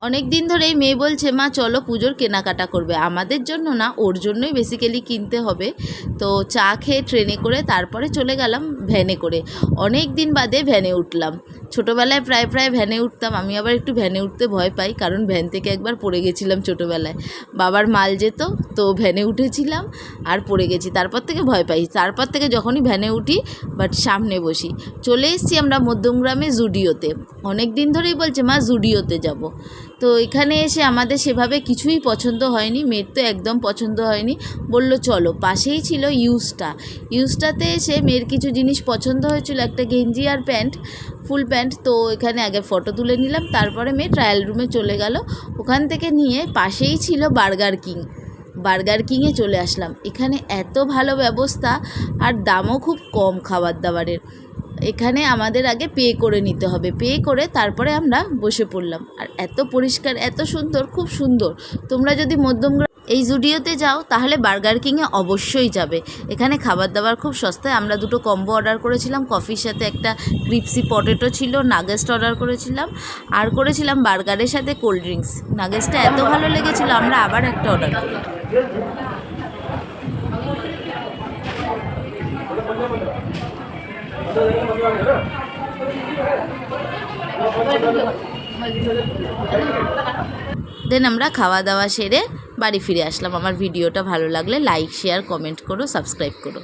অনেক দিন ধরেই মেয়ে বলছে মা চলো পুজোর কেনাকাটা করবে, আমাদের জন্য না ওর জন্যই বেসিক্যালি কিনতে হবে। তো চা খেয়ে ট্রেনে করে তারপরে চলে গেলাম ভ্যানে করে। অনেক দিন বাদে ভ্যানে উঠলাম। ছোটোবেলায় প্রায় ভ্যানে উঠতাম, আমি আবার একটু ভ্যানে উঠতে ভয় পাই, কারণ ভ্যান থেকে একবার পড়ে গেছিলাম ছোটোবেলায়। বাবার মাল যেত, তো ভ্যানে উঠেছিলাম আর পড়ে গেছি, তারপর থেকে ভয় পাই। তারপর থেকে যখনই ভ্যানে উঠি বাট সামনে বসি। চলে এসেছি আমরা মধ্যমগ্রামে জুডিওতে। অনেক দিন ধরেই বলছে মা জুডিওতে যাব। তো এখানে এসে আমাদের সেভাবে কিছুই পছন্দ হয়নি, মেয়ের তো একদম পছন্দ হয়নি। বলল চলো, পাশেই ছিল ইউজটাতে এসে মেয়ের কিছু জিনিস পছন্দ হয়েছিল, একটা গেঞ্জি আর প্যান্ট, ফুল প্যান্ট। তো এখানে আগে ফটো তুলে নিলাম, তারপরে মেয়ে ট্রায়াল রুমে চলে গেল। ওখান থেকে নিয়ে পাশেই ছিল বার্গার কিংয়ে চলে আসলাম। এখানে এত ভালো ব্যবস্থা আর দামও খুব কম খাবার দাবারের। এখানে আমাদের আগে পে করে নিতে হবে, পে করে তারপরে আমরা বসে পড়লাম। আর এত পরিষ্কার, এত সুন্দর, খুব সুন্দর। তোমরা যদি মধ্যমগ্রাম এই জুডিওতে যাও তাহলে বার্গার কিংয়ে অবশ্যই যাবে। এখানে খাবার দাবার খুব সস্তায়। আমরা দুটো কম্বো অর্ডার করেছিলাম, কফির সাথে একটা ক্রিপসি পটেটো ছিল, নাগেটসটা অর্ডার করেছিলাম, আর করেছিলাম বার্গারের সাথে কোল্ড ড্রিঙ্কস। নাগেটসটা এত ভালো লেগেছিলো, আমরা আবার একটা অর্ডার করি। দেন আমরা খাওয়া দাওয়া সেরে বাড়ি ফিরে আসলাম। আমার ভিডিওটা ভালো লাগলে লাইক, শেয়ার, কমেন্ট করো, সাবস্ক্রাইব করো।